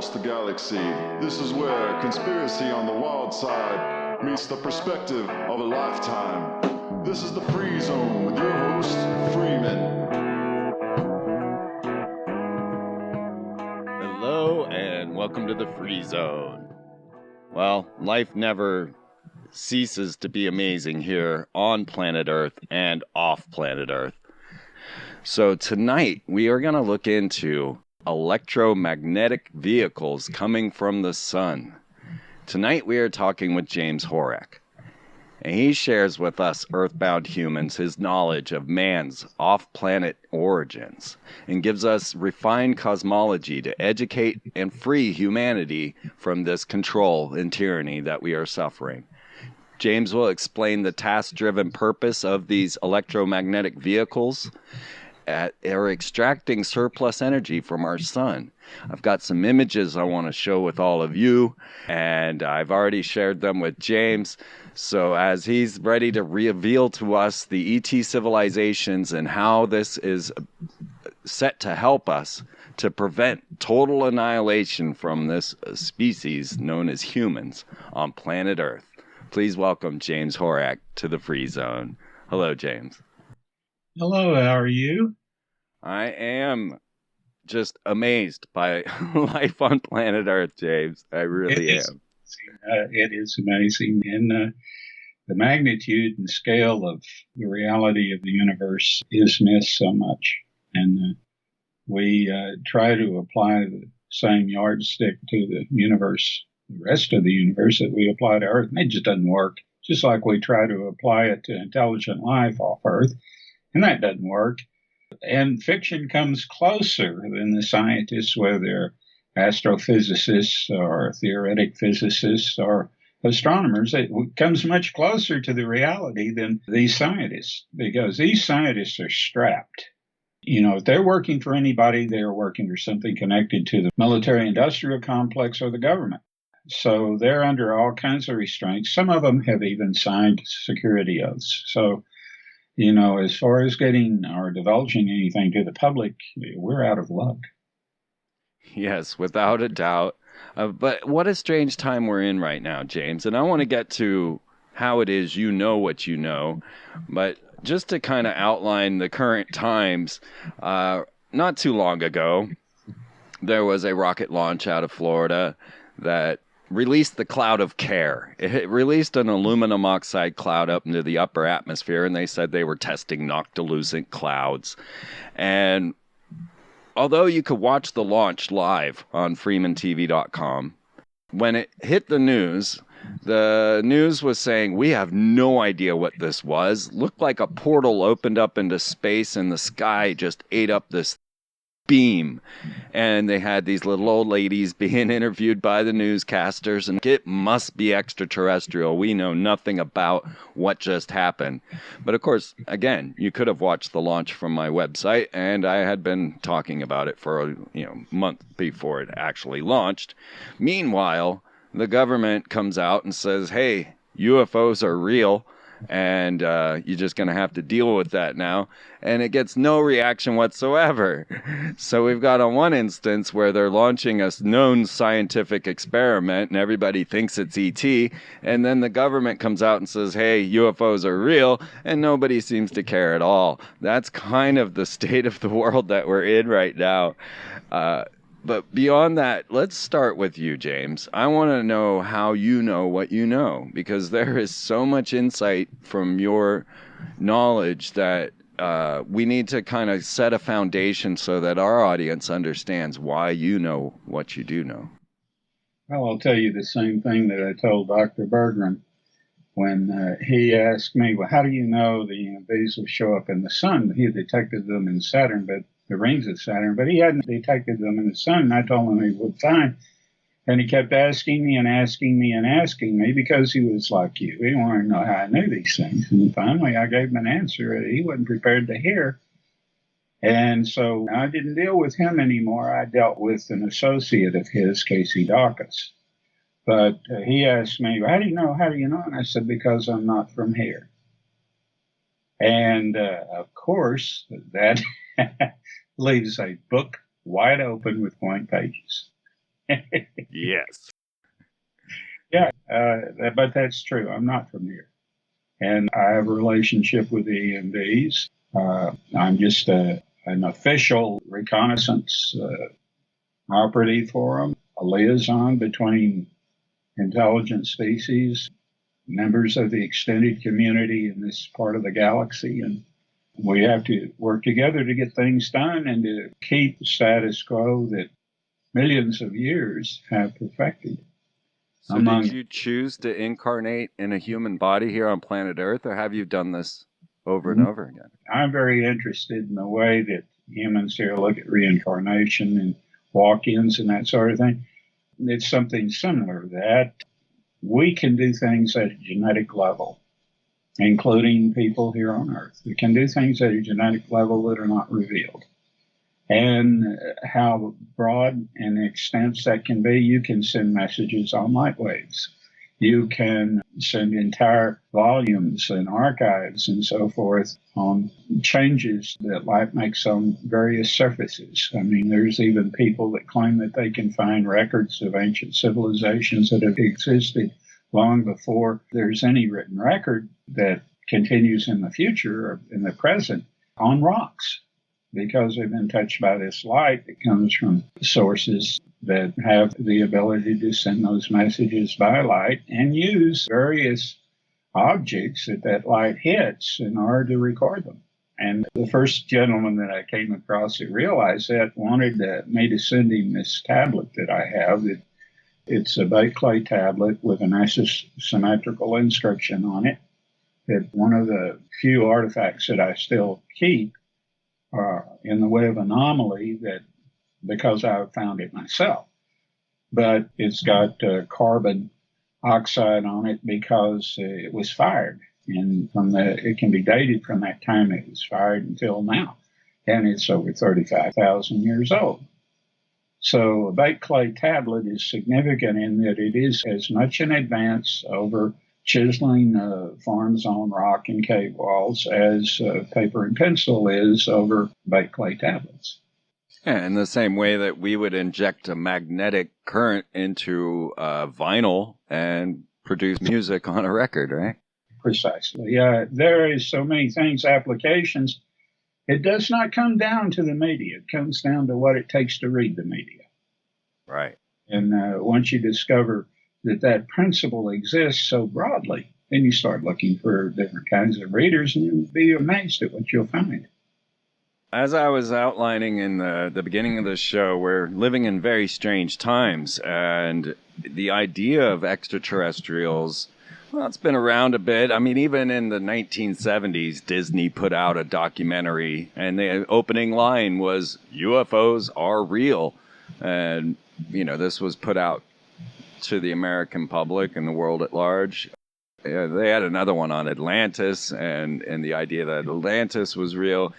across the galaxy. This is where conspiracy on the wild side meets the perspective of a lifetime. This is the Free Zone with your host, Freeman. Hello and welcome to the Free Zone. Well, life never ceases to be amazing here on planet Earth and off planet Earth. So tonight we are going to look into electromagnetic vehicles coming from the sun. Tonight we are talking with James Horak, and he shares with us earthbound humans his knowledge of man's off-planet origins and gives us refined cosmology to educate and free humanity from this control and tyranny that we are suffering. James will explain the task-driven purpose of these electromagnetic vehicles are extracting surplus energy from our sun. I've got some images I want to show with all of you, and I've already shared them with James. So as he's ready to reveal to us the ET civilizations and how this is set to help us to prevent total annihilation from this species known as humans on planet Earth, please welcome James Horak to the Free Zone. Hello, James. Hello, how are you? I am just amazed by life on planet Earth, James. I really am. It is amazing. And the magnitude and scale of the reality of the universe is missed so much. And we try to apply the same yardstick to the universe, the rest of the universe, that we apply to Earth. And it just doesn't work. Just like we try to apply it to intelligent life off Earth. And that doesn't work. And fiction comes closer than the scientists, whether astrophysicists or theoretic physicists or astronomers. It comes much closer to the reality than these scientists, because these scientists are strapped. You know, if they're working for anybody, they're working for something connected to the military-industrial complex or the government. So they're under all kinds of restraints. Some of them have even signed security oaths. So, you know, as far as getting or divulging anything to the public, we're out of luck. Yes, without a doubt. But what a strange time we're in right now, James. And I want to get to how it is you know what you know. But just to kind of outline the current times, not too long ago, there was a rocket launch out of Florida that released the cloud of care. It released an aluminum oxide cloud up into the upper atmosphere, and they said they were testing noctilucent clouds. And although you could watch the launch live on FreemanTV.com, when it hit the news was saying, we have no idea what this was. Looked like a portal opened up into space, and the sky just ate up this beam, and they had these little old ladies being interviewed by the newscasters, and it must be extraterrestrial. We know nothing about what just happened. But of course, again, you could have watched the launch from my website, and I had been talking about it for a month before it actually launched. Meanwhile, the government comes out and says, hey, UFOs are real, and you're just going to have to deal with that now. And it gets no reaction whatsoever. So we've got on one instance where they're launching a known scientific experiment and everybody thinks it's ET. And then the government comes out and says, hey, UFOs are real. And nobody seems to care at all. That's kind of the state of the world that we're in right now. But beyond that, let's start with you, James. I want to know how you know what you know, because there is so much insight from your knowledge that we need to kind of set a foundation so that our audience understands why you know what you do know. Well, I'll tell you the same thing that I told Dr. Bergman when he asked me, well, how do you know the unveils will show up in the sun? He had detected them in Saturn, but the rings of Saturn, but he hadn't detected them in the sun. And I told him he would find. And he kept asking me and asking me and asking me, because he was like you. He wanted to know how I knew these things. And finally, I gave him an answer that he wasn't prepared to hear. And so I didn't deal with him anymore. I dealt with an associate of his, Casey Dawkins. But he asked me, how do you know? How do you know? And I said, because I'm not from here. And of course, that leaves a book wide open with blank pages. Yes. Yeah, but that's true. I'm not from here. And I have a relationship with the EMVs. I'm just an official reconnaissance operative for them, a liaison between intelligent species, members of the extended community in this part of the galaxy. And we have to work together to get things done and to keep the status quo that millions of years have perfected. So did you choose to incarnate in a human body here on planet Earth, or have you done this over and over again? I'm very interested in the way that humans here look at reincarnation and walk-ins and that sort of thing. It's something similar that we can do things at a genetic level, including people here on Earth. We can do things at a genetic level that are not revealed. And how broad and extensive that can be, you can send messages on light waves. You can send entire volumes and archives and so forth on changes that light makes on various surfaces. I mean, there's even people that claim that they can find records of ancient civilizations that have existed long before there's any written record that continues in the future or in the present on rocks, because they've been touched by this light that comes from sources that have the ability to send those messages by light and use various objects that light hits in order to record them. And the first gentleman that I came across that realized that wanted me to send him this tablet that I have. It's a baked clay tablet with an asymmetrical inscription on it. It's one of the few artifacts that I still keep in the way of anomaly, that because I found it myself. But it's got carbon oxide on it because it was fired. And it can be dated from that time it was fired until now. And it's over 35,000 years old. So a baked clay tablet is significant in that it is as much an advance over chiseling forms on rock and cave walls as paper and pencil is over baked clay tablets. Yeah, in the same way that we would inject a magnetic current into vinyl and produce music on a record, right? Precisely. There is so many things, applications. It does not come down to the media. It comes down to what it takes to read the media. Right. And once you discover that principle exists so broadly, then you start looking for different kinds of readers, and you'll be amazed at what you'll find. As I was outlining in the beginning of the show, we're living in very strange times, and the idea of extraterrestrials, well, it's been around a bit. I mean, even in the 1970s, Disney put out a documentary, and the opening line was, "UFOs are real." And, this was put out to the American public and the world at large. They had another one on Atlantis and the idea that Atlantis was real.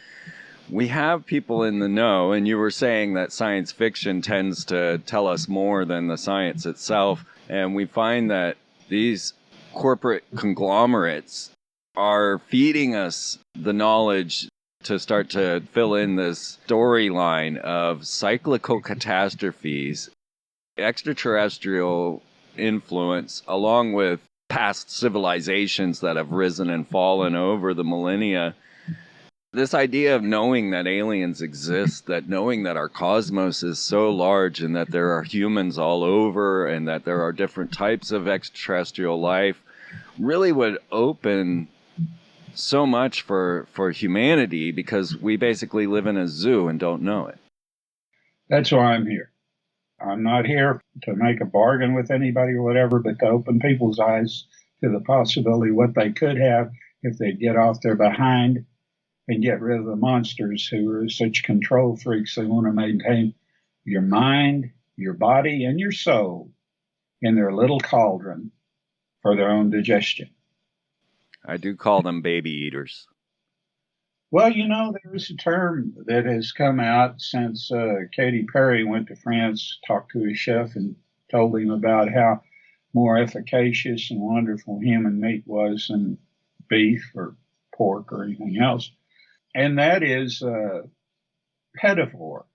We have people in the know, and you were saying that science fiction tends to tell us more than the science itself. And we find that these corporate conglomerates are feeding us the knowledge to start to fill in this storyline of cyclical catastrophes, extraterrestrial influence, along with past civilizations that have risen and fallen over the millennia. This idea of knowing that aliens exist, that knowing that our cosmos is so large and that there are humans all over and that there are different types of extraterrestrial life, really would open so much for humanity, because we basically live in a zoo and don't know it. That's why I'm here. I'm not here to make a bargain with anybody or whatever, but to open people's eyes to the possibility of what they could have if they get off their behind and get rid of the monsters who are such control freaks. They want to maintain your mind, your body, and your soul in their little cauldron for their own digestion. I do call them baby eaters. Well, there is a term that has come out since Katy Perry went to France, talked to his chef, and told him about how more efficacious and wonderful human meat was than beef or pork or anything else. And that is pedophore.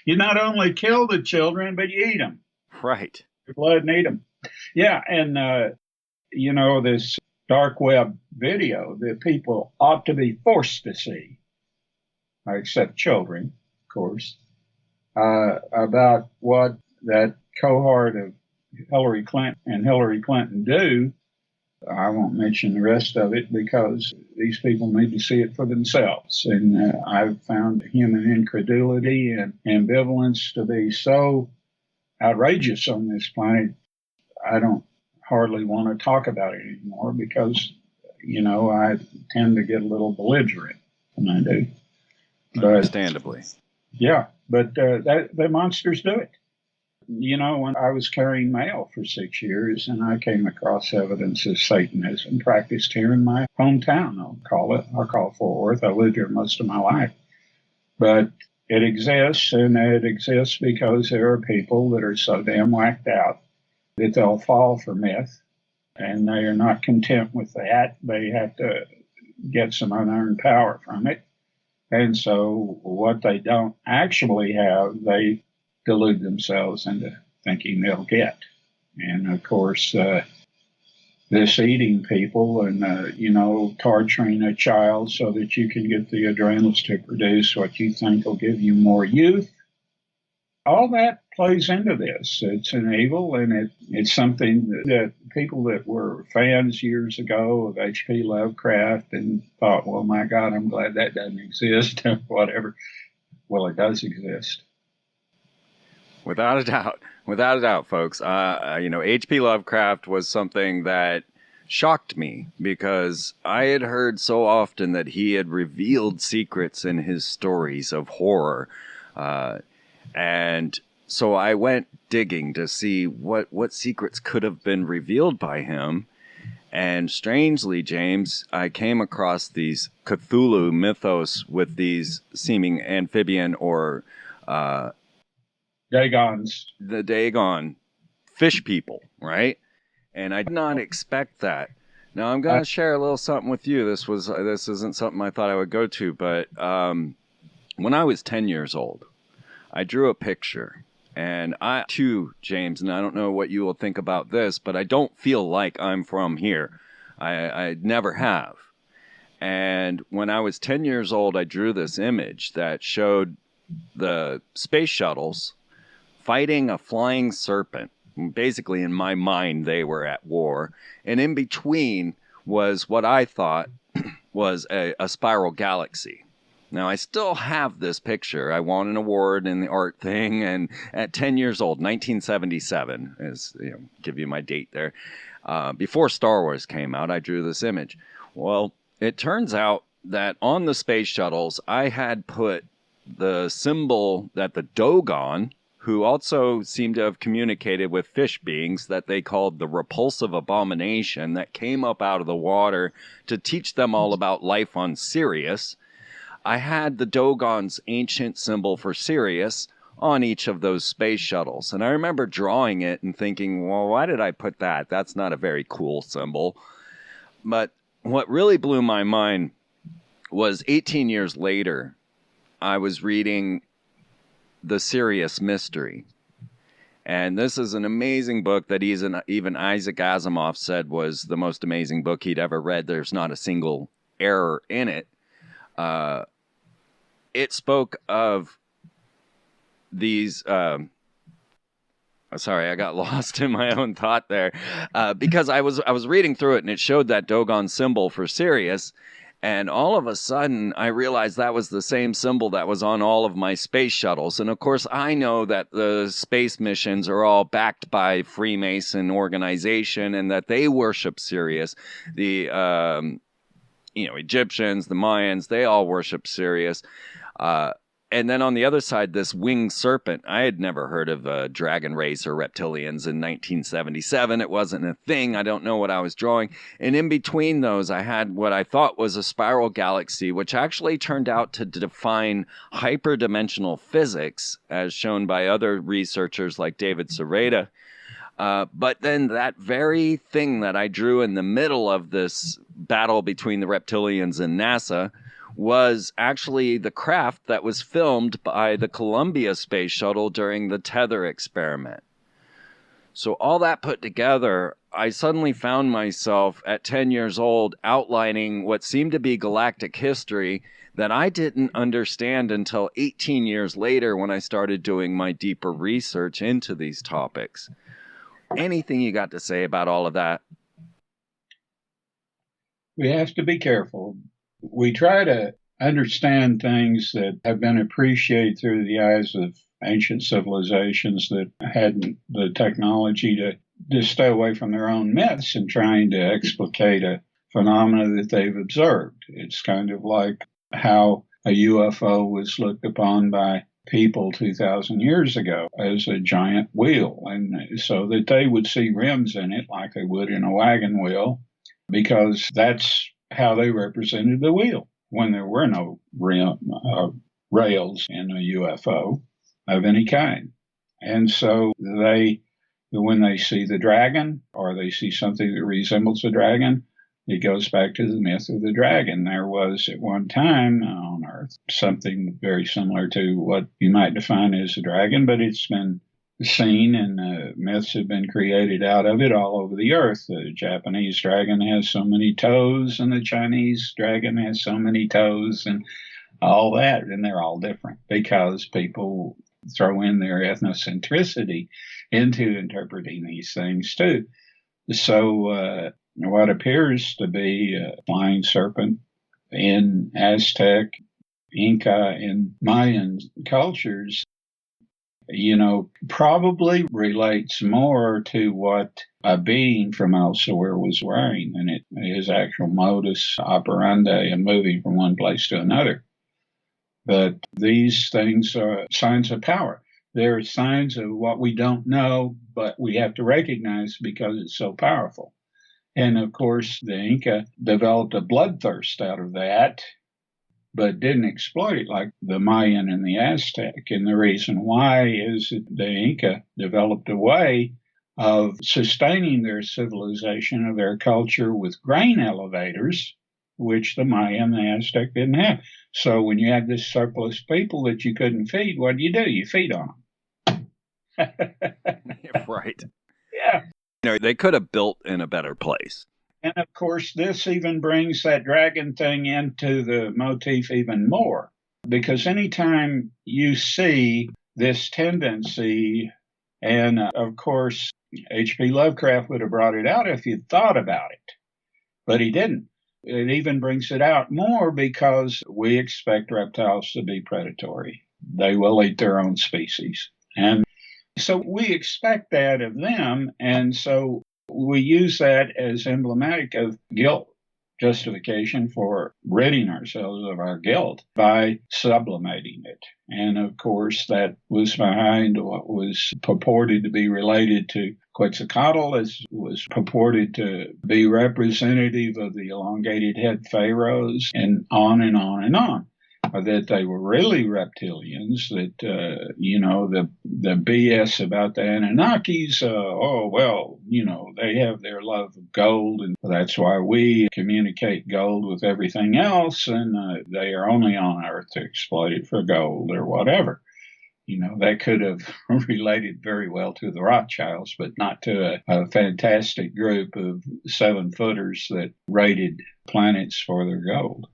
You not only kill the children, but you eat them. Right. Your blood need them. Yeah, and this dark web video that people ought to be forced to see, except children, of course, about what that cohort of Hillary Clinton and Hillary Clinton do. I won't mention the rest of it because these people need to see it for themselves. And I've found human incredulity and ambivalence to be so outrageous on this planet. I don't hardly want to talk about it anymore because, I tend to get a little belligerent when I do. Understandably. Yeah, but the monsters do it. When I was carrying mail for 6 years and I came across evidence of Satanism practiced here in my hometown, I'll call Fort Worth. I lived here most of my life. But it exists, and it exists because there are people that are so damn whacked out that they'll fall for myth, and they are not content with that. They have to get some unearned power from it. And so what they don't actually have, they delude themselves into thinking they'll get. And of course, this eating people and, torturing a child so that you can get the adrenals to produce what you think will give you more youth, all that plays into this. It's an evil, and it's something that people that were fans years ago of H.P. Lovecraft and thought, well, my God, I'm glad that doesn't exist, whatever. Well, it does exist. Without a doubt, folks. H.P. Lovecraft was something that shocked me because I had heard so often that he had revealed secrets in his stories of horror. And so I went digging to see what secrets could have been revealed by him. And strangely, James, I came across these Cthulhu mythos with these seeming amphibian or Dagons. The Dagon fish people, right? And I did not expect that. Now I'm going to share a little something with you. This isn't something I thought I would go to, but when I was 10 years old, I drew a picture. And I, too, James, and I don't know what you will think about this, but I don't feel like I'm from here. I never have. And when I was 10 years old, I drew this image that showed the space shuttles fighting a flying serpent. Basically, in my mind, they were at war. And in between was what I thought was a spiral galaxy. Now, I still have this picture. I won an award in the art thing, and at 10 years old, 1977, give you my date there. Before Star Wars came out, I drew this image. Well, it turns out that on the space shuttles, I had put the symbol that the Dogon, who also seemed to have communicated with fish beings that they called the repulsive abomination that came up out of the water to teach them all about life on Sirius. I had the Dogon's ancient symbol for Sirius on each of those space shuttles. And I remember drawing it and thinking, well, why did I put that? That's not a very cool symbol. But what really blew my mind was 18 years later, I was reading The Sirius Mystery. And this is an amazing book that even Isaac Asimov said was the most amazing book he'd ever read. There's not a single error in it. It spoke of these... sorry, I got lost in my own thought there. Because I was reading through it, and it showed that Dogon symbol for Sirius. And all of a sudden, I realized that was the same symbol that was on all of my space shuttles. And of course, I know that the space missions are all backed by Freemason organization and that they worship Sirius. The Egyptians, the Mayans, they all worship Sirius. And then on the other side, this winged serpent. I had never heard of a dragon race or reptilians in 1977. It wasn't a thing. I don't know what I was drawing. And in between those, I had what I thought was a spiral galaxy, which actually turned out to define hyperdimensional physics, as shown by other researchers like David Sereda. But then that very thing that I drew in the middle of this battle between the reptilians and NASA was actually the craft that was filmed by the Columbia Space Shuttle during the tether experiment. So all that put together, I suddenly found myself at 10 years old outlining what seemed to be galactic history that I didn't understand until 18 years later when I started doing my deeper research into these topics. Anything you got to say about all of that? We have to be careful. We try to understand things that have been appreciated through the eyes of ancient civilizations that hadn't the technology to just stay away from their own myths and trying to explicate a phenomena that they've observed. It's kind of like how a UFO was looked upon by people 2,000 years ago as a giant wheel, and so that they would see rims in it like they would in a wagon wheel, because that's how they represented the wheel when there were no rails in a UFO of any kind. And so when they see the dragon or they see something that resembles a dragon, it goes back to the myth of the dragon. There was at one time on Earth something very similar to what you might define as a dragon, but it's been seen and myths have been created out of it all over the earth. The Japanese dragon has so many toes, and the Chinese dragon has so many toes, and all that. And they're all different because people throw in their ethnocentricity into interpreting these things too. So what appears to be a flying serpent in Aztec, Inca, and Mayan cultures, probably relates more to what a being from elsewhere was wearing than his actual modus operandi in moving from one place to another. But these things are signs of power. They're signs of what we don't know, but we have to recognize because it's so powerful. And of course, the Inca developed a bloodthirst out of that, but didn't exploit it like the Mayan and the Aztec. And the reason why is that the Inca developed a way of sustaining their civilization or their culture with grain elevators, which the Maya and the Aztec didn't have. So when you had this surplus people that you couldn't feed, what do? You feed on them. Right. Yeah. They could have built in a better place. And of course, this even brings that dragon thing into the motif even more, because anytime you see this tendency, and of course, H.P. Lovecraft would have brought it out if you'd thought about it, but he didn't. It even brings it out more because we expect reptiles to be predatory. They will eat their own species. And so we expect that of them. And so we use that as emblematic of guilt justification for ridding ourselves of our guilt by sublimating it. And of course, that was behind what was purported to be related to Quetzalcoatl, as was purported to be representative of the elongated head pharaohs, and on and on and on. That they were really reptilians, that, the BS about the Anunnakis, they have their love of gold, and that's why we communicate gold with everything else, and they are only on Earth to exploit it for gold or whatever. That could have related very well to the Rothschilds, but not to a fantastic group of 7-footers that raided planets for their gold.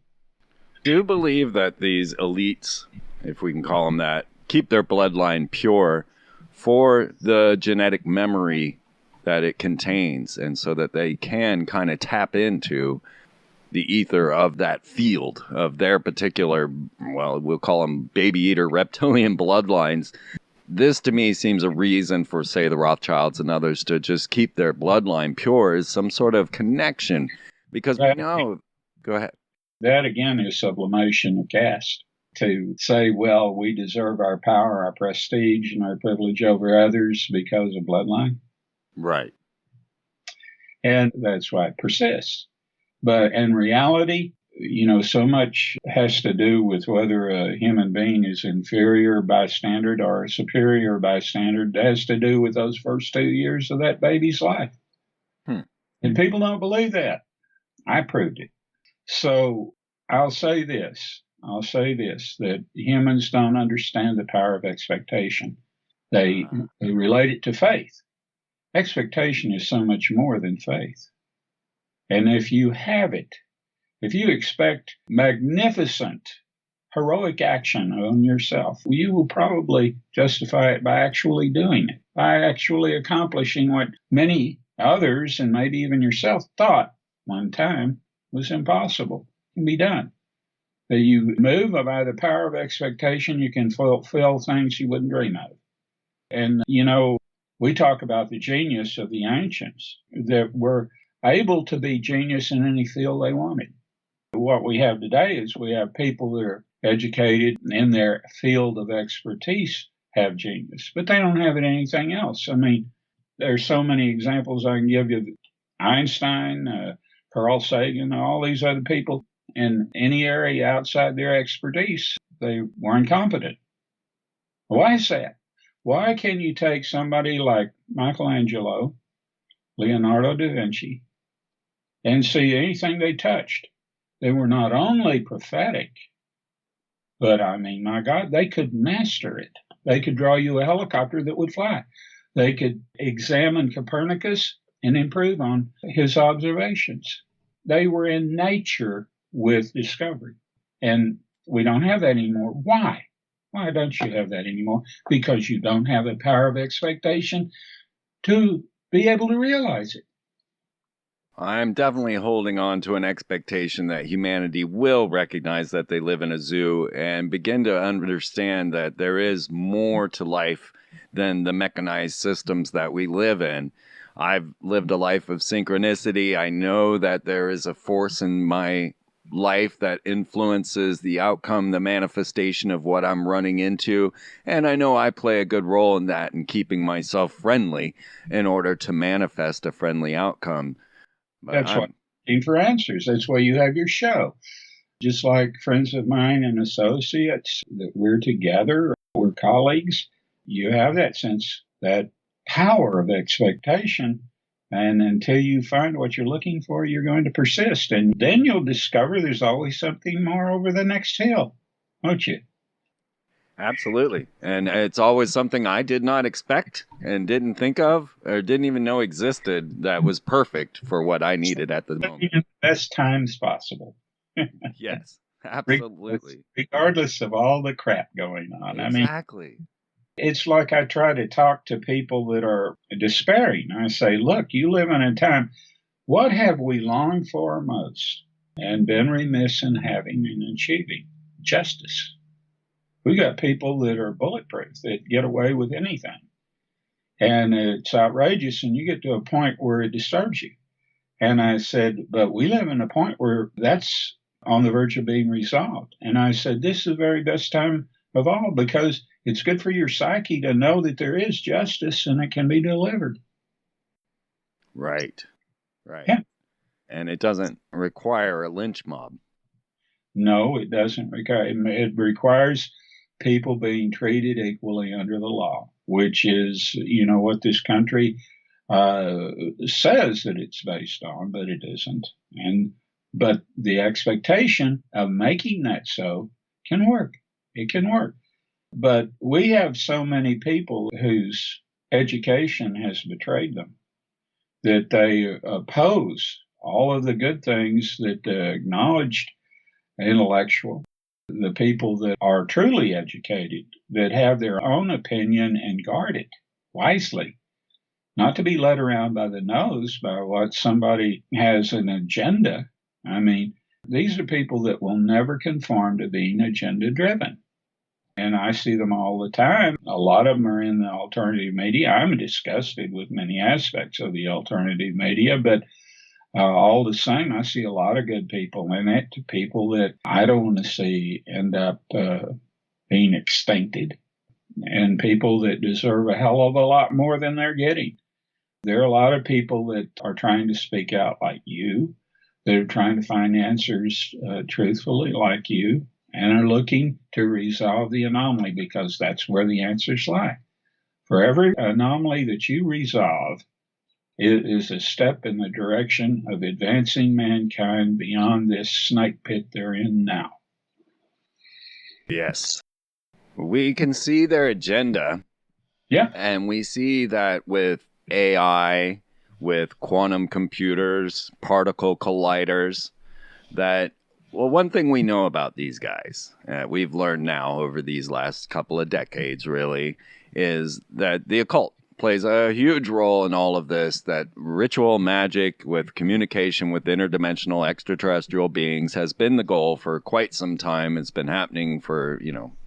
Do believe that these elites, if we can call them that, keep their bloodline pure for the genetic memory that it contains, and so that they can kind of tap into the ether of that field of their particular, well, we'll call them baby eater reptilian bloodlines. This to me seems a reason for, say, the Rothschilds and others to just keep their bloodline pure, is some sort of connection, because we know. Go ahead. That, again, is sublimation of caste. To say, well, we deserve our power, our prestige, and our privilege over others because of bloodline. Right. And that's why it persists. But in reality, so much has to do with whether a human being is inferior by standard or superior by standard. It has to do with those first 2 years of that baby's life. And people don't believe that. I proved it. So I'll say this, that humans don't understand the power of expectation. They relate it to faith. Expectation is so much more than faith. And if you have it, if you expect magnificent, heroic action on yourself, you will probably justify it by actually doing it, by actually accomplishing what many others, and maybe even yourself, thought one time was impossible. It can be done. That you move by the power of expectation, you can fulfill things you wouldn't dream of. And, we talk about the genius of the ancients, that were able to be genius in any field they wanted. What we have today is we have people that are educated in their field of expertise have genius, but they don't have it in anything else. I mean, there's so many examples I can give you. Einstein, Carl Sagan, all these other people in any area outside their expertise, they were incompetent. Why is that? Why can you take somebody like Michelangelo, Leonardo da Vinci, and see anything they touched? They were not only prophetic, but I mean, my God, they could master it. They could draw you a helicopter that would fly. They could examine Copernicus and improve on his observations. They were in nature with discovery. And we don't have that anymore. Why? Why don't you have that anymore? Because you don't have the power of expectation to be able to realize it. I'm definitely holding on to an expectation that humanity will recognize that they live in a zoo and begin to understand that there is more to life than the mechanized systems that we live in. I've lived a life of synchronicity. I know that there is a force in my life that influences the outcome, the manifestation of what I'm running into. And I know I play a good role in that and keeping myself friendly in order to manifest a friendly outcome. But That's why I'm looking for answers. That's why you have your show. Just like friends of mine and associates, that we're together, we're colleagues. You have that sense, that power of expectation. And until you find what you're looking for, you're going to persist. And then you'll discover there's always something more over the next hill, won't you? Absolutely. And it's always something I did not expect and didn't think of or didn't even know existed that was perfect for what I needed at the moment. In the best times possible. Yes, absolutely. Regardless of all the crap going on. Exactly. I mean, it's like I try to talk to people that are despairing. I say, look, you live in a time, what have we longed for most and been remiss in having and achieving? Justice. We got people that are bulletproof, that get away with anything. And it's outrageous, and you get to a point where it disturbs you. And I said, but we live in a point where that's on the verge of being resolved. And I said, this is the very best time of all, because it's good for your psyche to know that there is justice and it can be delivered. Right. Right. Yeah. And it doesn't require a lynch mob. No, it doesn't require. It requires people being treated equally under the law, which is, what this country says that it's based on, but it isn't. But the expectation of making that so can work. It can work. But we have so many people whose education has betrayed them that they oppose all of the good things that the acknowledged intellectual, the people that are truly educated, that have their own opinion and guard it wisely, not to be led around by the nose by what somebody has an agenda. I mean, these are people that will never conform to being agenda driven. And I see them all the time. A lot of them are in the alternative media. I'm disgusted with many aspects of the alternative media, but all the same, I see a lot of good people in it, people that I don't want to see end up being extincted, and people that deserve a hell of a lot more than they're getting. There are a lot of people that are trying to speak out like you, that are trying to find answers truthfully like you, and are looking to resolve the anomaly, because that's where the answers lie. For every anomaly that you resolve, it is a step in the direction of advancing mankind beyond this snake pit they're in now. Yes. We can see their agenda. Yeah. And we see that with AI, with quantum computers, particle colliders, that, well, one thing we know about these guys, we've learned now over these last couple of decades, really, is that the occult plays a huge role in all of this, that ritual magic with communication with interdimensional extraterrestrial beings has been the goal for quite some time. It's been happening for,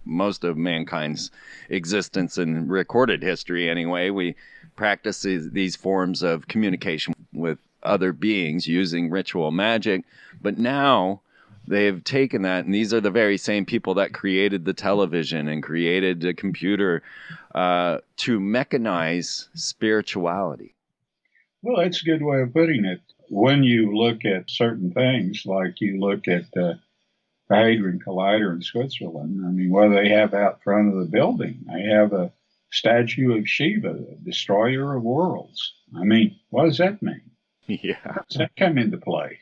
most of mankind's existence in recorded history anyway. We practice these forms of communication with other beings using ritual magic, but now they've taken that, and these are the very same people that created the television and created the computer to mechanize spirituality. Well, that's a good way of putting it. When you look at certain things, like you look at the Hadron Collider in Switzerland, I mean, what do they have out front of the building? They have a statue of Shiva, the destroyer of worlds. I mean, what does that mean? Yeah. How does that come into play?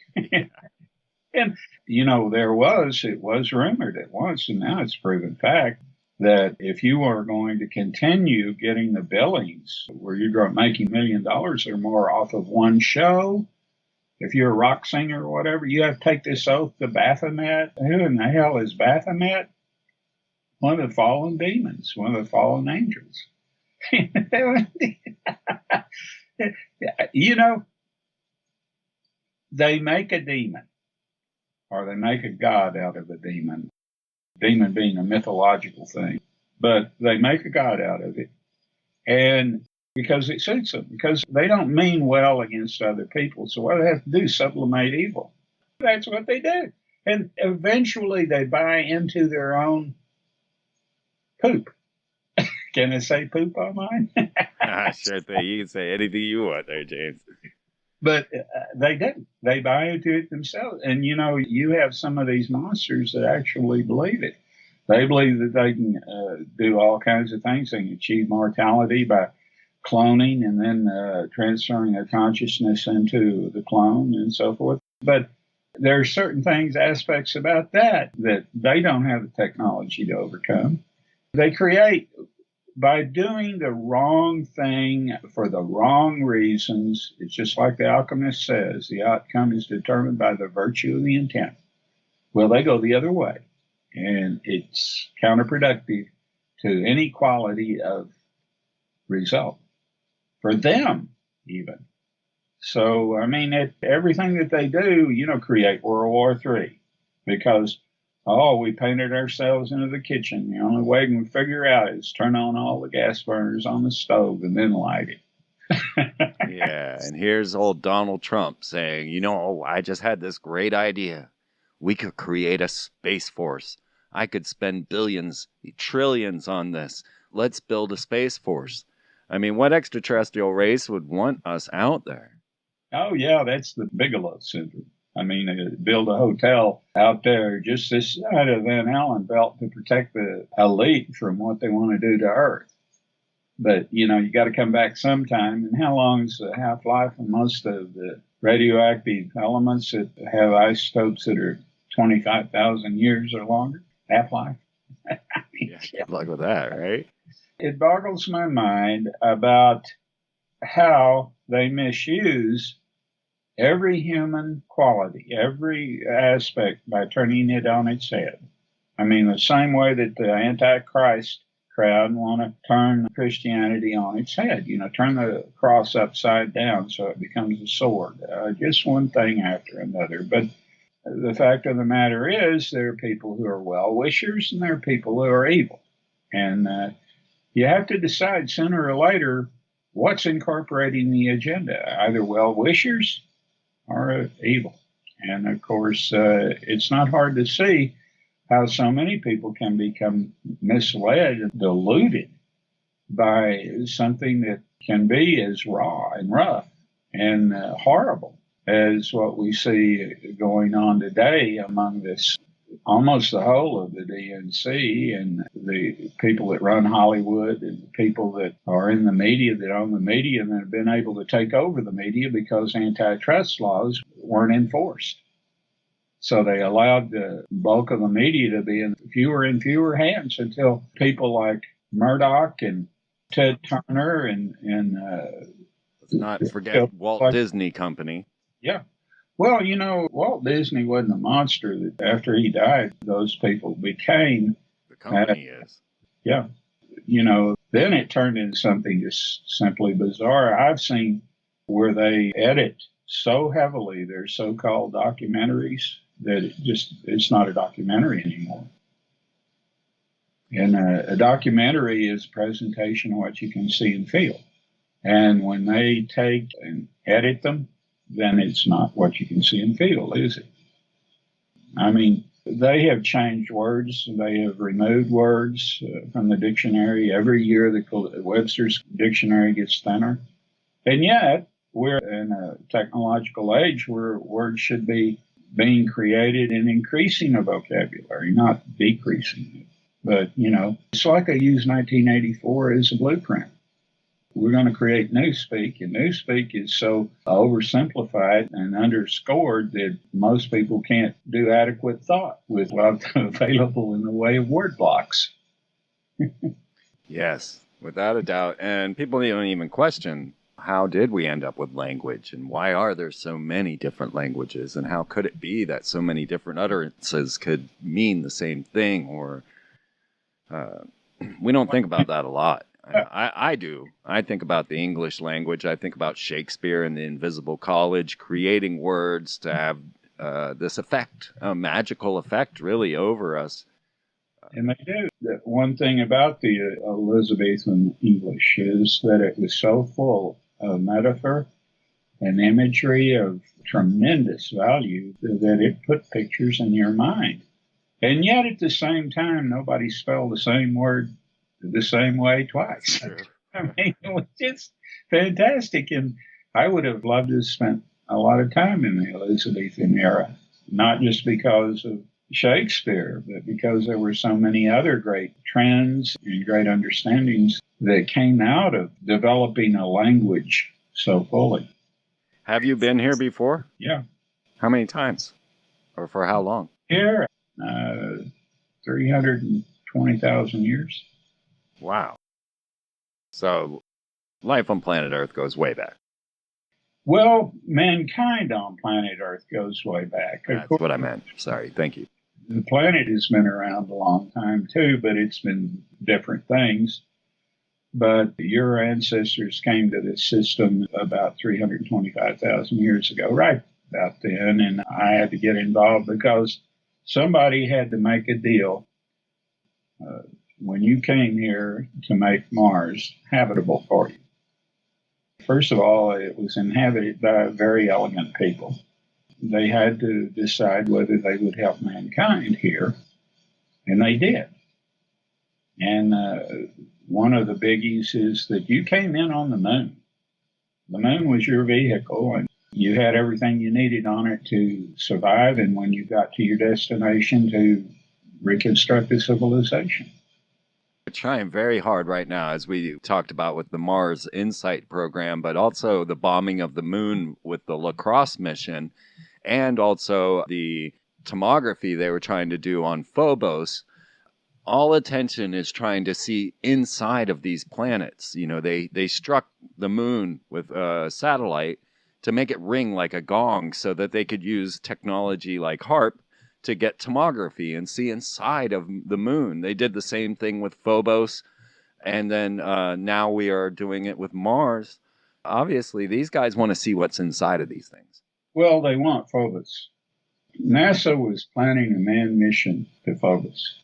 And, it was rumored at once, and now it's proven fact, that if you are going to continue getting the billings where you're making $1 million or more off of one show, if you're a rock singer or whatever, you have to take this oath to Baphomet. Who in the hell is Baphomet? One of the fallen demons, one of the fallen angels. They make a demon, or they make a god out of a demon. Demon being a mythological thing, but they make a god out of it, and because it suits them, because they don't mean well against other people, so what do they have to do? Sublimate evil. That's what they do, and eventually they buy into their own poop. Can I say poop on mine? Sure thing. You can say anything you want there, James. But they do. They buy into it themselves. And, you have some of these monsters that actually believe it. They believe that they can do all kinds of things. They can achieve mortality by cloning and then transferring their consciousness into the clone and so forth. But there are certain things, aspects about that they don't have the technology to overcome. They create, by doing the wrong thing for the wrong reasons. It's just like the alchemist says, the outcome is determined by the virtue of the intent. Well, they go the other way, and it's counterproductive to any quality of result for them, even. So, I mean, everything that they do, create World War III, because we painted ourselves into the kitchen. The only way we can figure out is turn on all the gas burners on the stove and then light it. Yeah, and here's old Donald Trump saying, I just had this great idea. We could create a space force. I could spend billions, trillions on this. Let's build a space force. I mean, what extraterrestrial race would want us out there? Oh, yeah, that's the Bigelow syndrome. I mean, build a hotel out there just this side of Van Allen belt to protect the elite from what they want to do to Earth. But, you got to come back sometime. And how long is the half-life of most of the radioactive elements that have isotopes that are 25,000 years or longer? Half-life? Yeah, good luck with that, right? It boggles my mind about how they misuse every human quality, every aspect, by turning it on its head. I mean, the same way that the Antichrist crowd want to turn Christianity on its head, turn the cross upside down so it becomes a sword. Just one thing after another. But the fact of the matter is, there are people who are well-wishers and there are people who are evil. And you have to decide sooner or later what's incorporating the agenda, either well-wishers or evil. And of course, it's not hard to see how so many people can become misled and deluded by something that can be as raw and rough and horrible as what we see going on today among this, almost the whole of the DNC and the people that run Hollywood and the people that are in the media, that own the media, and that have been able to take over the media because antitrust laws weren't enforced. So they allowed the bulk of the media to be in fewer and fewer hands until people like Murdoch and Ted Turner and Let's not forget Walt Disney Company. Yeah. Well, Walt Disney wasn't a monster. That after he died, those people became. The company is. Yeah. Then it turned into something just simply bizarre. I've seen where they edit so heavily their so-called documentaries that it's not a documentary anymore. And a documentary is a presentation of what you can see and feel. And when they take and edit them, then it's not what you can see and feel, is it? I mean, they have changed words. They have removed words from the dictionary. Every year, the Webster's dictionary gets thinner. And yet, we're in a technological age where words should be being created and increasing a vocabulary, not decreasing it. But, it's like I use 1984 as a blueprint. We're going to create Newspeak, and Newspeak is so oversimplified and underscored that most people can't do adequate thought with what's available in the way of word blocks. Yes, without a doubt. And people don't even question, how did we end up with language, and why are there so many different languages, and how could it be that so many different utterances could mean the same thing? Or we don't think about that a lot. I do. I think about the English language. I think about Shakespeare and the Invisible College creating words to have this effect, a magical effect, really, over us. And they do. The one thing about the Elizabethan English is that it was so full of metaphor and imagery of tremendous value that it put pictures in your mind. And yet, at the same time, nobody spelled the same word the same way twice. I mean, it was just fantastic. And I would have loved to have spent a lot of time in the Elizabethan era, not just because of Shakespeare, but because there were so many other great trends and great understandings that came out of developing a language so fully. Have you been here before? Yeah. How many times? Or for how long? Here, 320,000 years. Wow. So life on planet Earth goes way back. Well, mankind on planet Earth goes way back. That's what I meant. Sorry. Thank you. The planet has been around a long time too, but it's been different things. But your ancestors came to this system about 325,000 years ago, right about then. And I had to get involved because somebody had to make a deal when you came here to make Mars habitable for you. First of all, it was inhabited by very elegant people. They had to decide whether they would help mankind here, and they did. And one of the biggies is that you came in on the moon. The moon was your vehicle, and you had everything you needed on it to survive, and when you got to your destination, to reconstruct a civilization. We're trying very hard right now, as we talked about with the Mars Insight program, but also the bombing of the moon with the Lacrosse mission, and also the tomography they were trying to do on Phobos. All attention is trying to see inside of these planets. They struck the moon with a satellite to make it ring like a gong so that they could use technology like HAARP to get tomography and see inside of the moon. They did the same thing with Phobos, and then now we are doing it with Mars. Obviously, these guys want to see what's inside of these things. Well, they want Phobos. NASA was planning a manned mission to Phobos.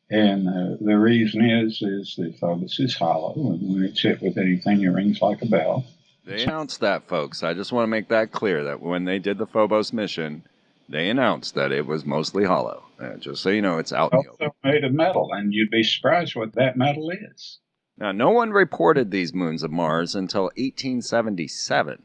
And the reason is that Phobos is hollow, and when it's hit with anything, it rings like a bell. They announced that, folks. I just want to make that clear, that when they did the Phobos mission, they announced that it was mostly hollow. Just so you know, it's out in the open. Also made of metal, and you'd be surprised what that metal is. Now, no one reported these moons of Mars until 1877.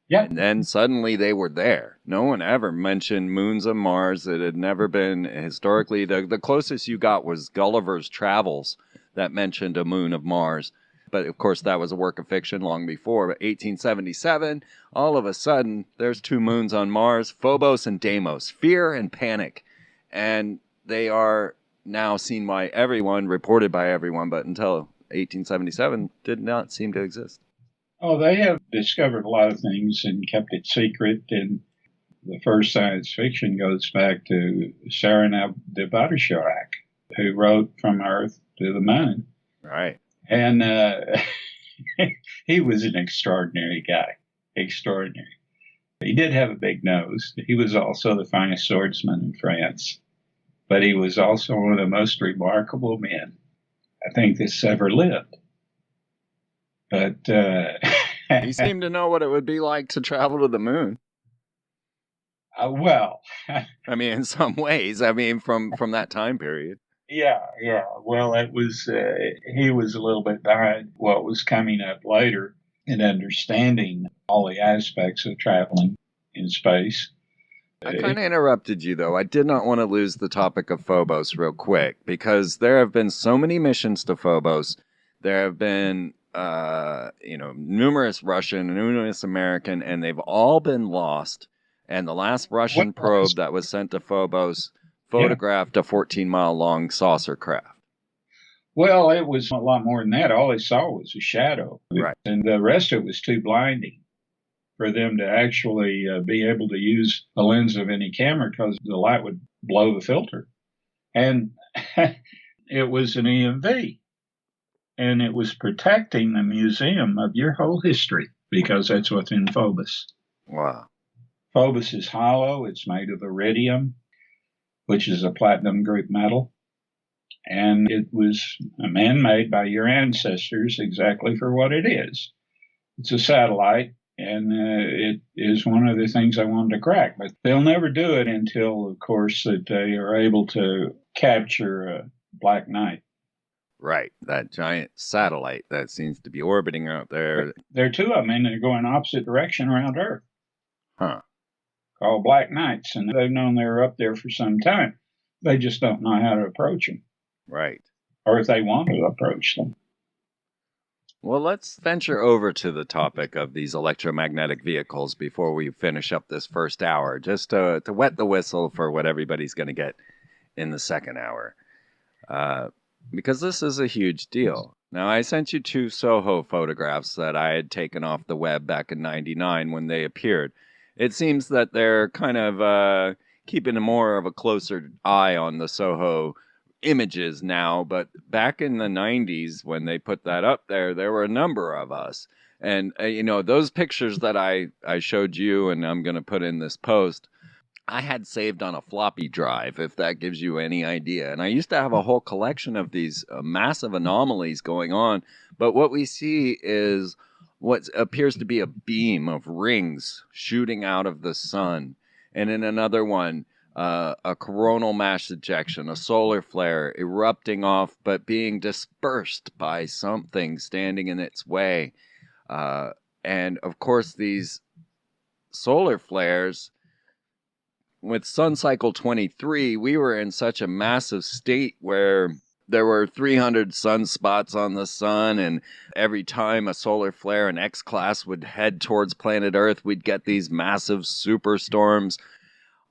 Yeah. And then suddenly they were there. No one ever mentioned moons of Mars. It had never been historically. The closest you got was Gulliver's Travels that mentioned a moon of Mars. But of course, that was a work of fiction long before. But 1877, all of a sudden, there's two moons on Mars, Phobos and Deimos, fear and panic. And they are now seen by everyone, reported by everyone, but until 1877, did not seem to exist. Oh, they have discovered a lot of things and kept it secret. And the first science fiction goes back to Sirius Mystery, who wrote From Earth to the Moon. Right. And he was an extraordinary guy. Extraordinary. He did have a big nose. He was also the finest swordsman in France. But he was also one of the most remarkable men I think that's ever lived. But He seemed to know what it would be like to travel to the moon. Well, I mean, in some ways, I mean, from that time period. yeah. Well, it was he was a little bit behind what was coming up later in understanding all the aspects of traveling in space. I kind of interrupted you, though. I did not want to lose the topic of Phobos real quick, because there have been so many missions to Phobos. There have been, numerous Russian, numerous American, and they've all been lost. And the last Russian probe that was sent to Phobos photographed a 14-mile long saucer craft. Well, it was a lot more than that. All they saw was a shadow. Right. And the rest of it was too blinding for them to actually be able to use a lens of any camera, because the light would blow the filter. And it was an EMV. And it was protecting the museum of your whole history, because that's what's in Phobos. Wow. Phobos is hollow. It's made of iridium, which is a platinum group metal. And it was man-made by your ancestors exactly for what it is. It's a satellite, and it is one of the things I wanted to crack. But they'll never do it until, of course, that they are able to capture Black Knight. Right, that giant satellite that seems to be orbiting out there. There are two of them, and they're going opposite direction around Earth. Huh. Called Black Knights, and they've known they were up there for some time. They just don't know how to approach them. Right. Or if they want to approach them. Well, let's venture over to the topic of these electromagnetic vehicles before we finish up this first hour, just to wet the whistle for what everybody's going to get in the second hour. Because this is a huge deal. Now, I sent you 2 Soho photographs that I had taken off the web back in '99 when they appeared. It seems that they're kind of keeping more of a closer eye on the Soho images now, but back in the 90s when they put that up there were a number of us. And, those pictures that I showed you, and I'm going to put in this post, I had saved on a floppy drive, if that gives you any idea. And I used to have a whole collection of these massive anomalies going on. But what we see is what appears to be a beam of rings shooting out of the sun. And in another one, a coronal mass ejection, a solar flare erupting off, but being dispersed by something standing in its way. And of course, these solar flares, with Sun Cycle 23, we were in such a massive state where there were 300 sunspots on the sun, and every time a solar flare in X-class would head towards planet Earth, we'd get these massive superstorms.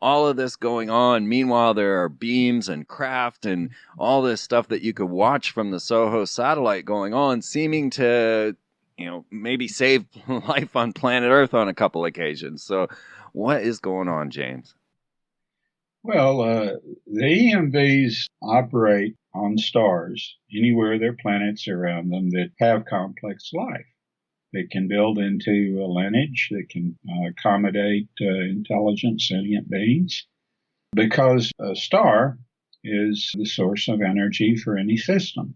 All of this going on. Meanwhile, there are beams and craft and all this stuff that you could watch from the Soho satellite going on, seeming to, maybe save life on planet Earth on a couple occasions. So what is going on, James? Well, the EMVs operate on stars, anywhere there are planets around them that have complex life. They can build into a lineage that can accommodate intelligent, sentient beings, because a star is the source of energy for any system.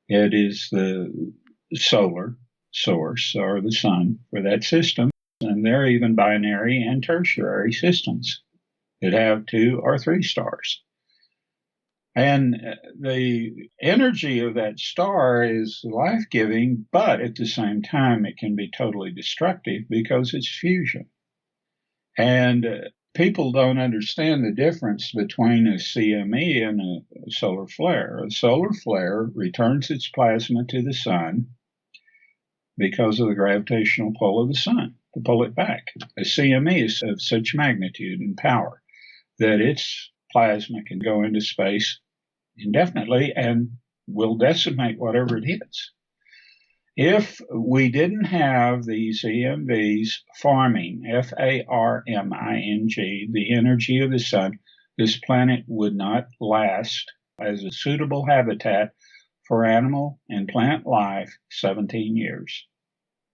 It is the solar source, or the sun, for that system, and there are even binary and tertiary systems that have 2 or 3 stars. And the energy of that star is life-giving, but at the same time, it can be totally destructive because it's fusion. And people don't understand the difference between a CME and a solar flare. A solar flare returns its plasma to the sun because of the gravitational pull of the sun to pull it back. A CME is of such magnitude and power that its plasma can go into space indefinitely and will decimate whatever it hits. If we didn't have these EMVs farming, farming, the energy of the sun, this planet would not last as a suitable habitat for animal and plant life 17 years.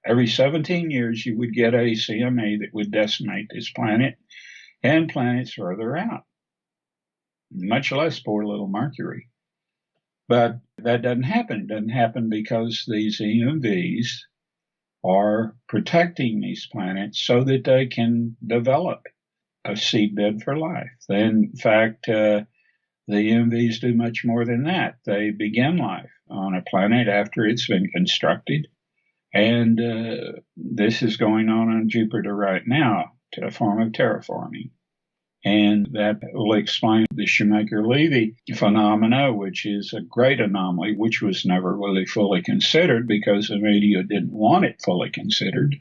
Every 17 years, you would get a CME that would decimate this planet and planets further out, much less poor little Mercury. But that doesn't happen. It doesn't happen because these EMVs are protecting these planets so that they can develop a seedbed for life. In fact, the EMVs do much more than that. They begin life on a planet after it's been constructed. And this is going on Jupiter right now, to a form of terraforming. And that will explain the Shoemaker-Levy phenomena, which is a great anomaly, which was never really fully considered because the media didn't want it fully considered.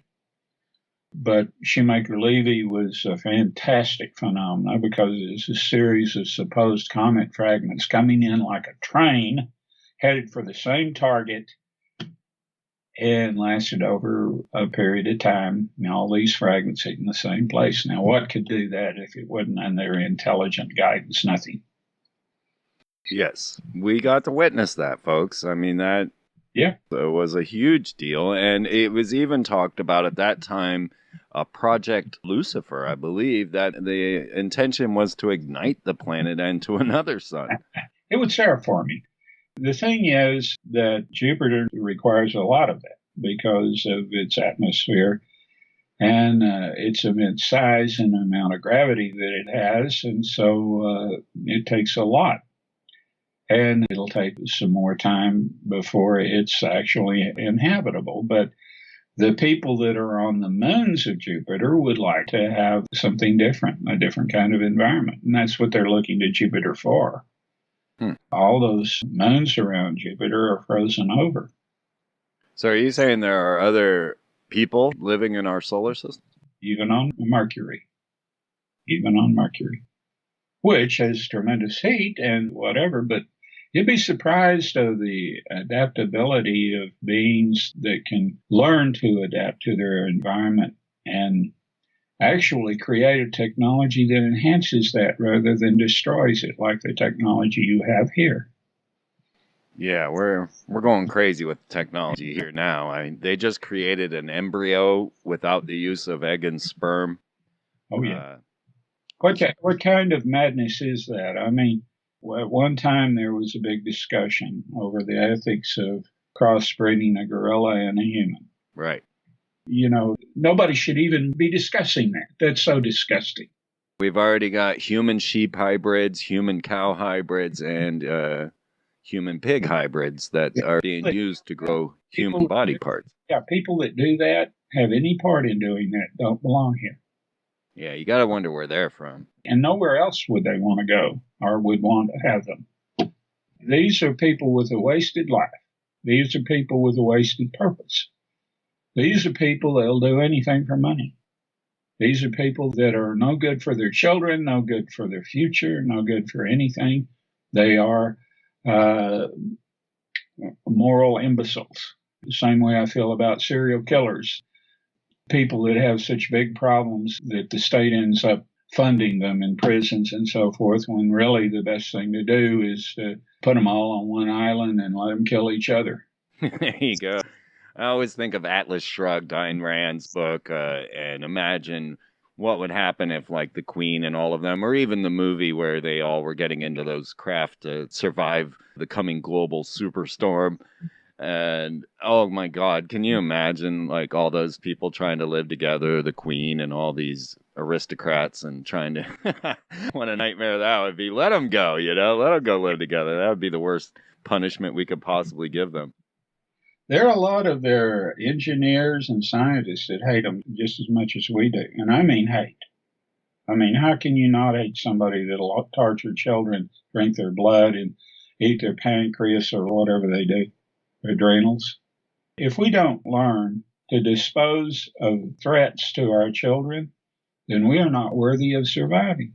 But Shoemaker-Levy was a fantastic phenomenon because it's a series of supposed comet fragments coming in like a train, headed for the same target, and lasted over a period of time. And all these fragments hitting the same place. Now, what could do that if it wasn't under intelligent guidance? Nothing. Yes, we got to witness that, folks. I mean, that was a huge deal. And it was even talked about at that time, Project Lucifer, I believe, that the intention was to ignite the planet into another sun. It was terraforming. The thing is that Jupiter requires a lot of that because of its atmosphere and its immense size and the amount of gravity that it has. And so it takes a lot. And it'll take some more time before it's actually inhabitable. But the people that are on the moons of Jupiter would like to have something different, a different kind of environment. And that's what they're looking to Jupiter for. All those moons around Jupiter are frozen over. So are you saying there are other people living in our solar system? Even on Mercury. Which has tremendous heat and whatever, but you'd be surprised of the adaptability of beings that can learn to adapt to their environment and actually create a technology that enhances that rather than destroys it, like the technology you have here. Yeah, we're going crazy with technology here now. I mean, they just created an embryo without the use of egg and sperm. Oh, yeah. What kind of madness is that? I mean, at one time there was a big discussion over the ethics of crossbreeding a gorilla and a human. Right. You know, nobody should even be discussing that. That's so disgusting. We've already got human sheep hybrids, human cow hybrids, and human pig hybrids that are being used to grow human body parts. Yeah, people that do that, have any part in doing that, don't belong here. Yeah, you got to wonder where they're from. And nowhere else would they want to go or would want to have them. These are people with a wasted life. These are people with a wasted purpose. These are people that'll do anything for money. These are people that are no good for their children, no good for their future, no good for anything. They are moral imbeciles. The same way I feel about serial killers. People that have such big problems that the state ends up funding them in prisons and so forth, when really the best thing to do is to put them all on one island and let them kill each other. There you go. I always think of Atlas Shrugged, Ayn Rand's book, and imagine what would happen if, like, the Queen and all of them, or even the movie where they all were getting into those craft to survive the coming global superstorm. And, oh my God, can you imagine, like, all those people trying to live together, the Queen and all these aristocrats, and trying to, what a nightmare that would be. Let them go, let them go live together. That would be the worst punishment we could possibly give them. There are a lot of their engineers and scientists that hate them just as much as we do. And I mean hate. I mean, how can you not hate somebody that'll torture children, drink their blood, and eat their pancreas or whatever they do, adrenals? If we don't learn to dispose of threats to our children, then we are not worthy of surviving.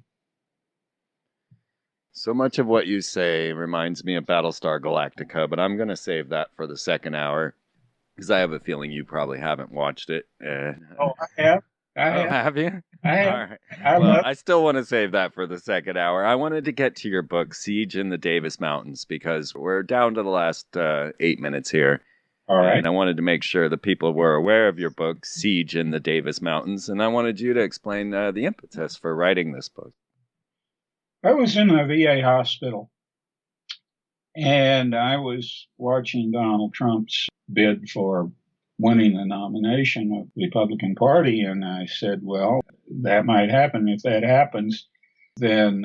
So much of what you say reminds me of Battlestar Galactica, but I'm going to save that for the second hour. because I have a feeling you probably haven't watched it. Oh, I have. Oh, have you? I have. All right. I Well, love. I still want to save that for the second hour. I wanted to get to your book, Siege in the Davis Mountains, because we're down to the last 8 minutes here. All right. And I wanted to make sure the people were aware of your book, Siege in the Davis Mountains. And I wanted you to explain the impetus for writing this book. I was in a VA hospital, and I was watching Donald Trump's bid for winning the nomination of the Republican Party, and I said, well, that might happen. If that happens, then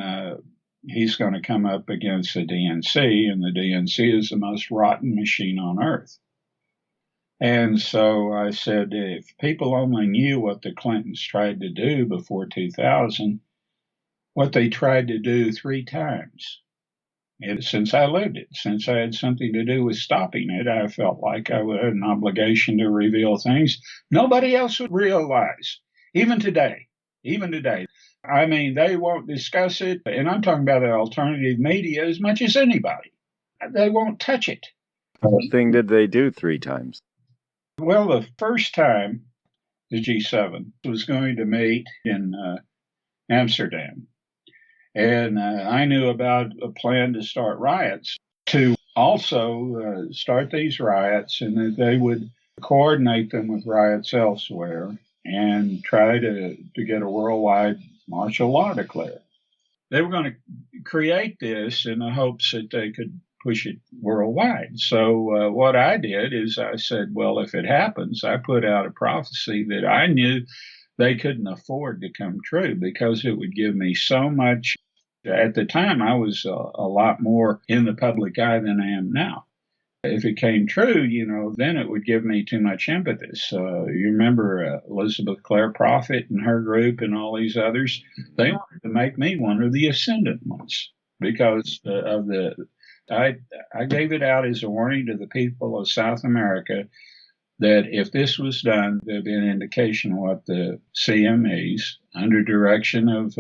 he's going to come up against the DNC, and the DNC is the most rotten machine on earth. And so I said, if people only knew what the Clintons tried to do before 2000, what they tried to do 3 times. And since I lived it, since I had something to do with stopping it, I felt like I had an obligation to reveal things nobody else would realize, even today. Even today. I mean, they won't discuss it, and I'm talking about the alternative media as much as anybody. They won't touch it. What thing did they do 3 times? Well, the first time, the G7 was going to meet in Amsterdam. And I knew about a plan to start riots, to also start these riots, and that they would coordinate them with riots elsewhere and try to get a worldwide martial law declared. They were going to create this in the hopes that they could push it worldwide. So what I did is I said, well, if it happens, I put out a prophecy that I knew they couldn't afford to come true, because it would give me so much. At the time, I was a lot more in the public eye than I am now. If it came true, then it would give me too much impetus. You remember Elizabeth Clare Prophet and her group and all these others? They wanted to make me one of the ascendant ones because of I gave it out as a warning to the people of South America that if this was done, there'd be an indication of what the CMEs, under direction of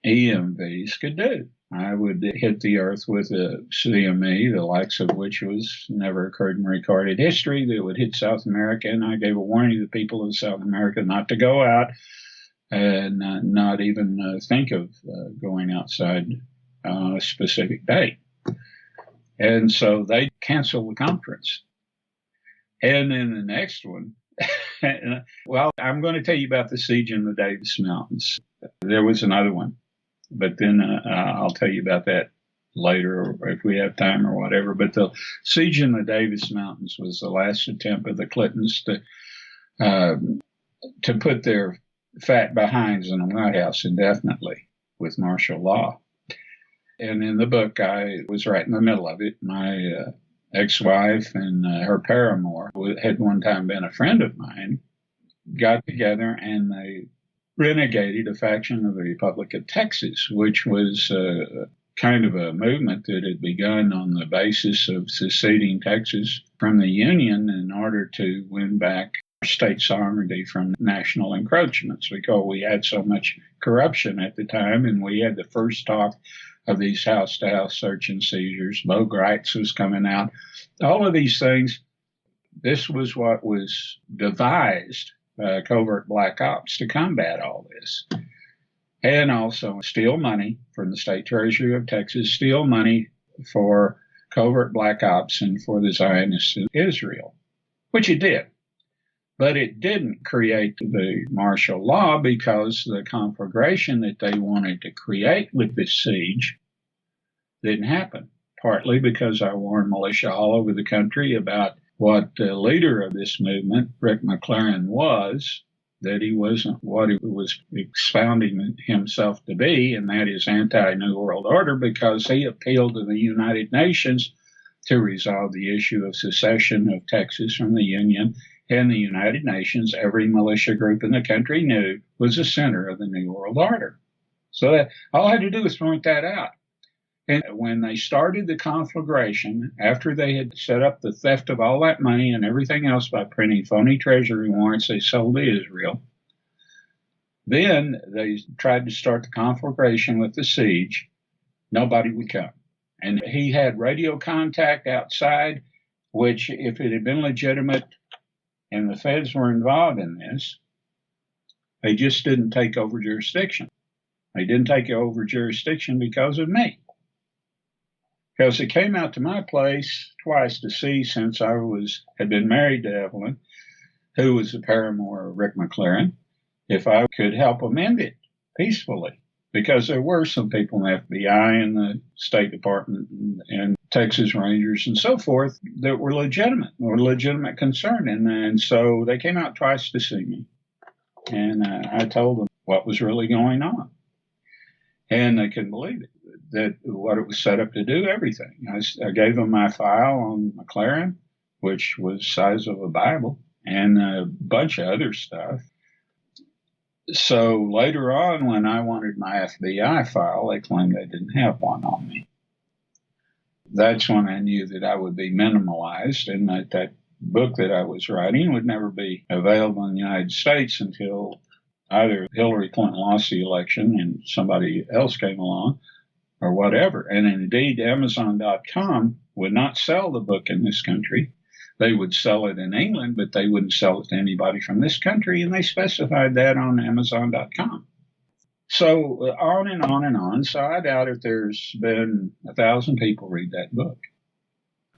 EMVs, could do. I would hit the earth with a CME, the likes of which was never occurred in recorded history, that would hit South America, and I gave a warning to the people of South America not to go out and not even think of going outside a specific date. And so they canceled the conference. And then the next one, well, I'm going to tell you about the siege in the Davis Mountains. There was another one, but then I'll tell you about that later, or if we have time or whatever. But the siege in the Davis Mountains was the last attempt of the Clintons to put their fat behinds in the White House indefinitely with martial law. And in the book, I was right in the middle of it. My ex-wife and her paramour, who had one time been a friend of mine, got together and they renegaded a faction of the Republic of Texas, which was kind of a movement that had begun on the basis of seceding Texas from the Union in order to win back state sovereignty from national encroachments, because we had so much corruption at the time, and we had the first talk of these house-to-house search and seizures. Bo Gritz was coming out. All of these things, this was what was devised, covert black ops, to combat all this. And also steal money from the state treasury of Texas, steal money for covert black ops and for the Zionists in Israel, which it did. But it didn't create the martial law, because the conflagration that they wanted to create with this siege didn't happen, partly because I warned militia all over the country about what the leader of this movement, Rick McLaren, was, that he wasn't what he was expounding himself to be, and that is anti-New World Order, because he appealed to the United Nations to resolve the issue of secession of Texas from the Union. And the United Nations, every militia group in the country knew, was a center of the New World Order. So that all I had to do was point that out. And when they started the conflagration, after they had set up the theft of all that money and everything else by printing phony treasury warrants they sold to Israel, then they tried to start the conflagration with the siege. Nobody would come. And he had radio contact outside, which, if it had been legitimate, and the feds were involved in this. They just didn't take over jurisdiction. They didn't take over jurisdiction because of me. Because it came out to my place twice to see, since I had been married to Evelyn, who was the paramour of Rick McLaren, if I could help amend it peacefully. Because there were some people in the FBI and the State Department and Texas Rangers and so forth that were legitimate concern. And so they came out twice to see me. And I told them what was really going on. And they couldn't believe it, that what it was set up to do, everything. I gave them my file on McLaren, which was the size of a Bible, and a bunch of other stuff. So later on, when I wanted my FBI file, they claimed they didn't have one on me. That's when I knew that I would be minimalized, and that book that I was writing would never be available in the United States until either Hillary Clinton lost the election and somebody else came along, or whatever. And indeed, Amazon.com would not sell the book in this country. They would sell it in England, but they wouldn't sell it to anybody from this country, and they specified that on Amazon.com. So on and on and on. So I doubt if there's been 1,000 people read that book.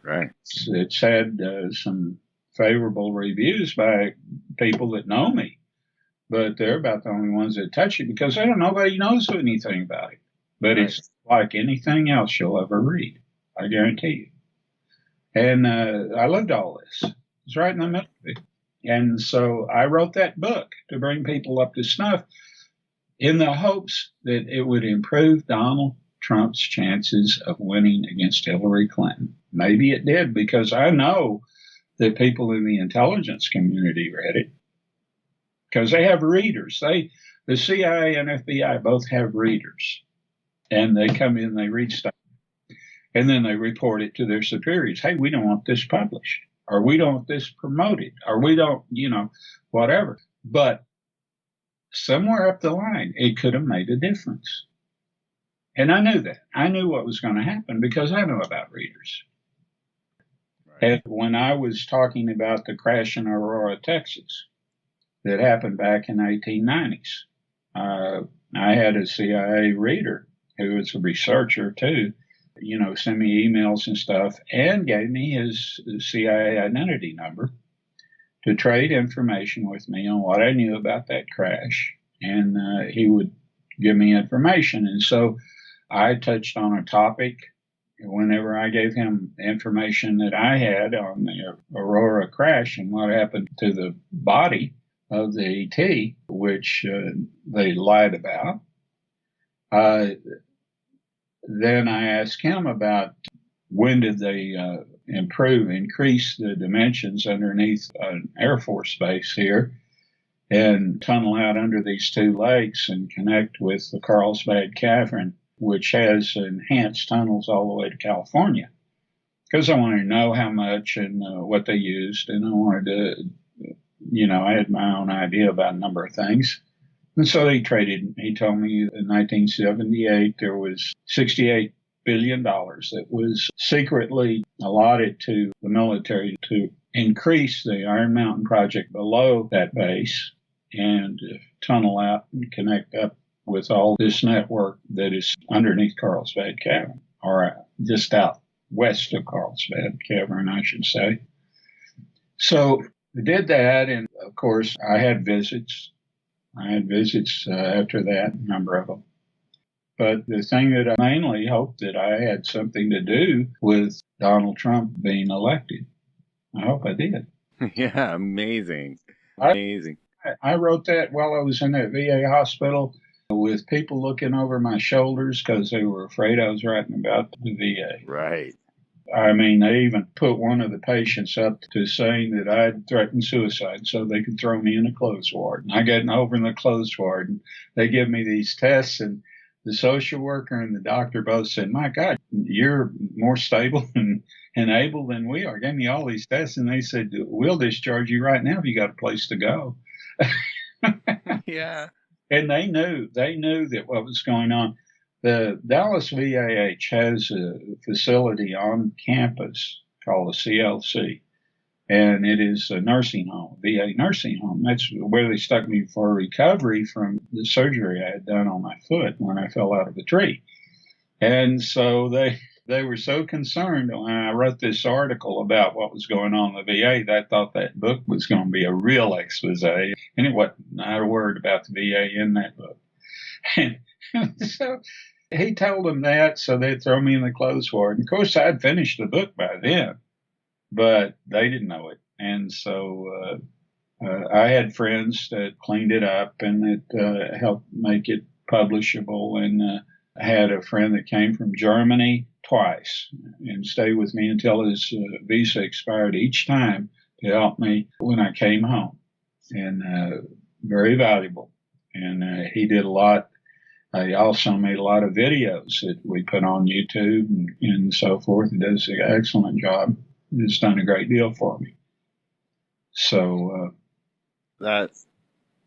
Right. It's had some favorable reviews by people that know me, but they're about the only ones that touch it because nobody knows anything about it. But right. It's like anything else you'll ever read, I guarantee you. And I lived all this. It's right in the middle of it. And so I wrote that book to bring people up to snuff in the hopes that it would improve Donald Trump's chances of winning against Hillary Clinton. Maybe it did, because I know that people in the intelligence community read it, because they have readers. The CIA and FBI both have readers, and they come in, they read stuff, and then they report it to their superiors. Hey, we don't want this published, or we don't want this promoted, or we don't, whatever. But somewhere up the line, it could have made a difference. And I knew that. I knew what was going to happen because I know about readers. Right. And when I was talking about the crash in Aurora, Texas, that happened back in the 1890s, I had a CIA reader who was a researcher too, send me emails and stuff, and gave me his CIA identity number to trade information with me on what I knew about that crash. And he would give me information. And so I touched on a topic whenever I gave him information that I had on the Aurora crash and what happened to the body of the ET, which they lied about. Then I asked him about when did they increase the dimensions underneath an Air Force base here and tunnel out under these two lakes and connect with the Carlsbad Cavern, which has enhanced tunnels all the way to California. Because I wanted to know how much and what they used, and I wanted to, I had my own idea about a number of things. And so he told me in 1978 there was $68 billion that was secretly allotted to the military to increase the Iron Mountain project below that base and tunnel out and connect up with all this network that is underneath Carlsbad Cavern, or just out west of Carlsbad Cavern, I should say. So we did that, and of course I had visits. After that, a number of them. But the thing that I mainly hoped that I had something to do with Donald Trump being elected. I hope I did. Yeah, amazing. I wrote that while I was in that VA hospital with people looking over my shoulders because they were afraid I was writing about the VA. Right. I mean, they even put one of the patients up to saying that I had threatened suicide so they could throw me in a closed ward. And I got over in the closed ward, and they give me these tests, and the social worker and the doctor both said, my God, you're more stable and able than we are. Gave me all these tests, and they said, we'll discharge you right now if you got a place to go. Yeah. And they knew that what was going on. The Dallas VAH has a facility on campus called a CLC. and it is a nursing home, VA nursing home. That's where they stuck me for recovery from the surgery I had done on my foot when I fell out of the tree. And so they were so concerned when I wrote this article about what was going on in the VA, that I thought that book was going to be a real expose. And it wasn't, not a word about the VA in that book. And so he told them that, so they'd throw me in the clothes ward. And of course, I'd finished the book by then, but they didn't know it. And so I had friends that cleaned it up and that helped make it publishable, and had a friend that came from Germany twice and stayed with me until his visa expired each time to help me when I came home. And very valuable. And he did a lot. He also made a lot of videos that we put on YouTube and so forth. He does an excellent job. He's done a great deal for me. So that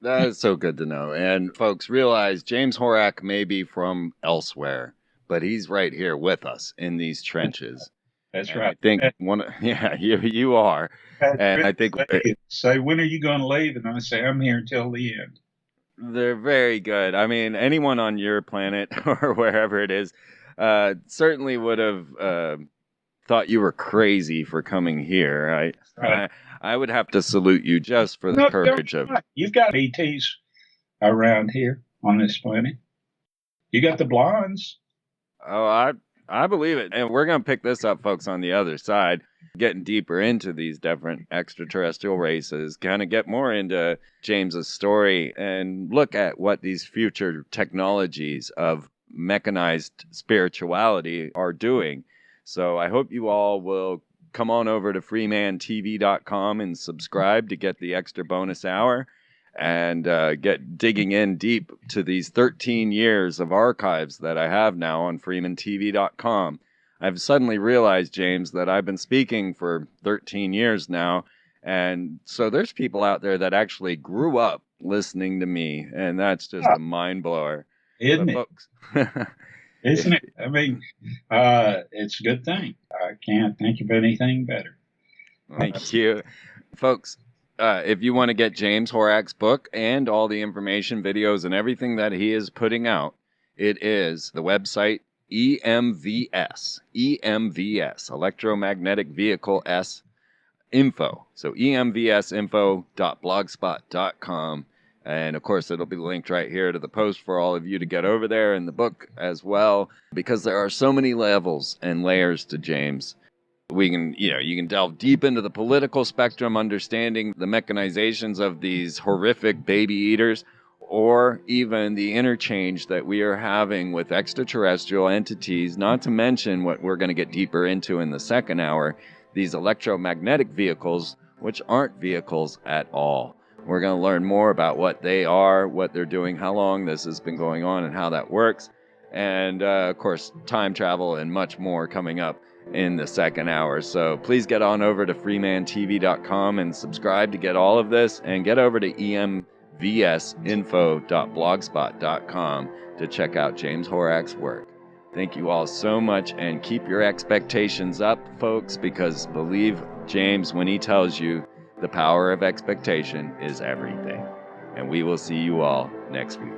is so good to know. And folks, realize James Horak may be from elsewhere, but he's right here with us in these trenches. That's and right. I think you are. And I think say, when are you going to leave? And I say, I'm here until the end. They're very good. I mean, anyone on your planet or wherever it is certainly would have thought you were crazy for coming here. I would have to salute you just for the courage of. You've got ETs around here on this planet. You got the blondes. Oh, I believe it. And we're going to pick this up, folks, on the other side, getting deeper into these different extraterrestrial races, kind of get more into James's story and look at what these future technologies of mechanized spirituality are doing. So I hope you all will come on over to FreemanTV.com and subscribe to get the extra bonus hour and get digging in deep to these 13 years of archives that I have now on FreemanTV.com. I've suddenly realized, James, that I've been speaking for 13 years now, and so there's people out there that actually grew up listening to me, and that's just a mind blower. Isn't it? Folks, isn't it? I mean, it's a good thing. I can't think of anything better. Thank you. Folks, if you want to get James Horak's book and all the information, videos, and everything that he is putting out, it is the website EMVS, Electromagnetic Vehicle S info. So emvsinfo.blogspot.com. And of course, it'll be linked right here to the post for all of you to get over there, and the book as well, because there are so many levels and layers to James. We can, you can delve deep into the political spectrum, understanding the mechanizations of these horrific baby eaters, or even the interchange that we are having with extraterrestrial entities, not to mention what we're going to get deeper into in the second hour, these electromagnetic vehicles, which aren't vehicles at all. We're going to learn more about what they are, what they're doing, how long this has been going on, and how that works. And, of course, time travel and much more coming up in the second hour. So please get on over to FreemanTV.com and subscribe to get all of this, and get over to emvsinfo.blogspot.com to check out James Horak's work. Thank you all so much, and keep your expectations up, folks, because believe James when he tells you the power of expectation is everything. And we will see you all next week.